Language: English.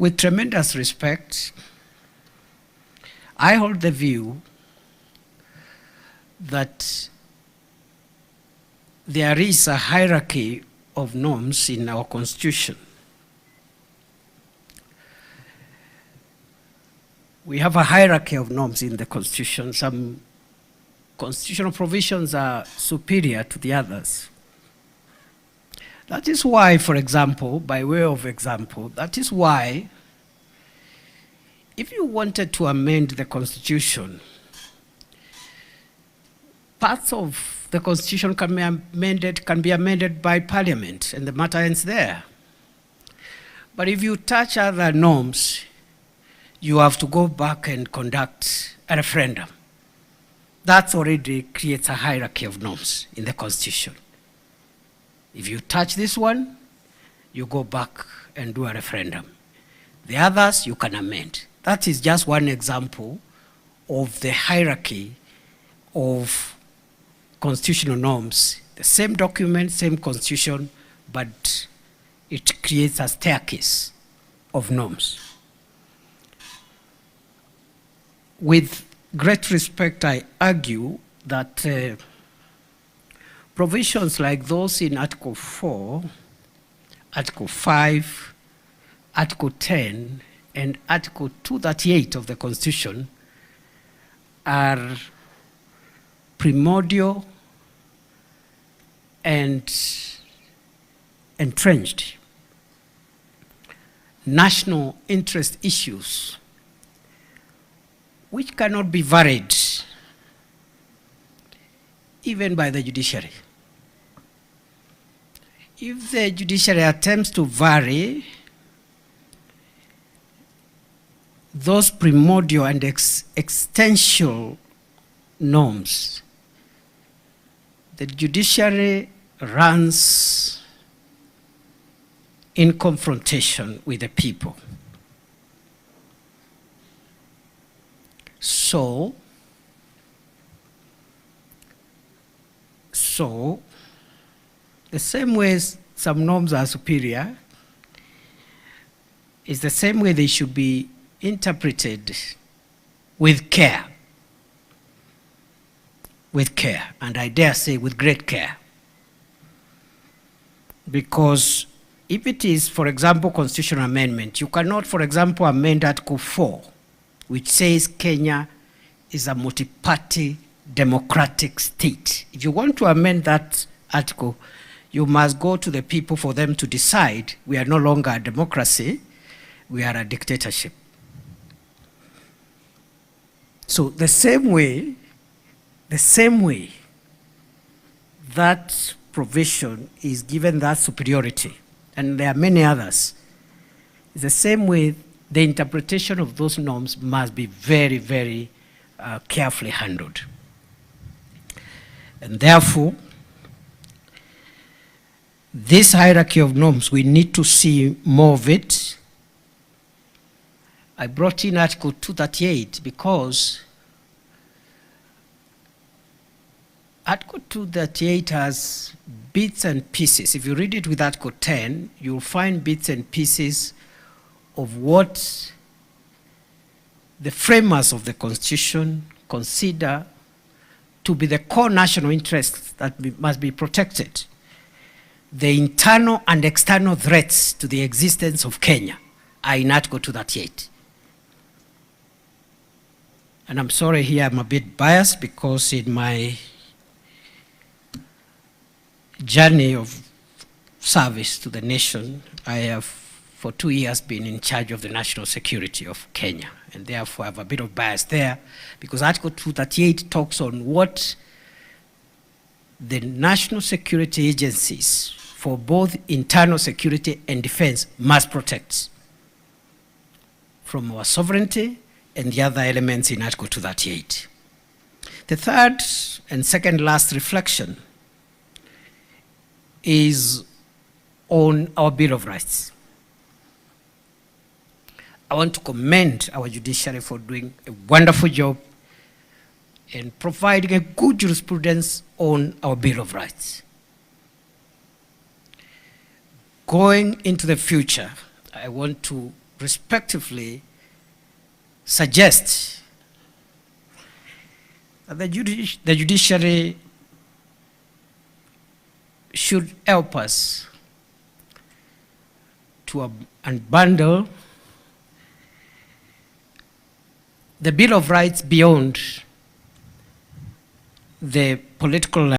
with tremendous respect, I hold the view that there is a hierarchy of norms in our Constitution. We have a hierarchy of norms in the Constitution. Some constitutional provisions are superior to the others. That is why, for example, by way of example, that is why if you wanted to amend the Constitution, parts of the Constitution can be amended by Parliament, and the matter ends there. But if you touch other norms, you have to go back and conduct a referendum. That already creates a hierarchy of norms in the Constitution. If you touch this one, you go back and do a referendum. The others, you can amend. That is just one example of the hierarchy of constitutional norms. The same document, same constitution, but it creates a staircase of norms. With great respect, I argue that provisions like those in Article 4, Article 5, Article 10, and Article 238 of the Constitution are primordial and entrenched national interest issues which cannot be varied even by the judiciary. If the judiciary attempts to vary those primordial and existential norms, the judiciary runs in confrontation with the people. So the same way some norms are superior is the same way they should be interpreted with care. With care, and I dare say with great care. Because if it is, for example, constitutional amendment, you cannot, for example, amend Article 4, which says Kenya is a multi-party democratic state. If you want to amend that article, you must go to the people for them to decide we are no longer a democracy, we are a dictatorship. So the same way that provision is given that superiority, and there are many others, it's the same way the interpretation of those norms must be very, very carefully handled. And therefore, this hierarchy of norms, we need to see more of it. I brought in Article 238 because Article 238 has bits and pieces. If you read it with Article 10, you'll find bits and pieces of what the framers of the Constitution consider to be the core national interests that must be protected. The internal and external threats to the existence of Kenya are in Article 238. And I'm sorry here, I'm a bit biased because in my journey of service to the nation, I have for 2 years been in charge of the national security of Kenya, and therefore I have a bit of bias there because Article 238 talks on what the national security agencies for both internal security and defense must protect from our sovereignty and the other elements in Article 238. The third and second last reflection is on our Bill of Rights. I want to commend our judiciary for doing a wonderful job in providing a good jurisprudence on our Bill of Rights. Going into the future, I want to respectively suggest that the judiciary should help us to unbundle the Bill of Rights beyond the political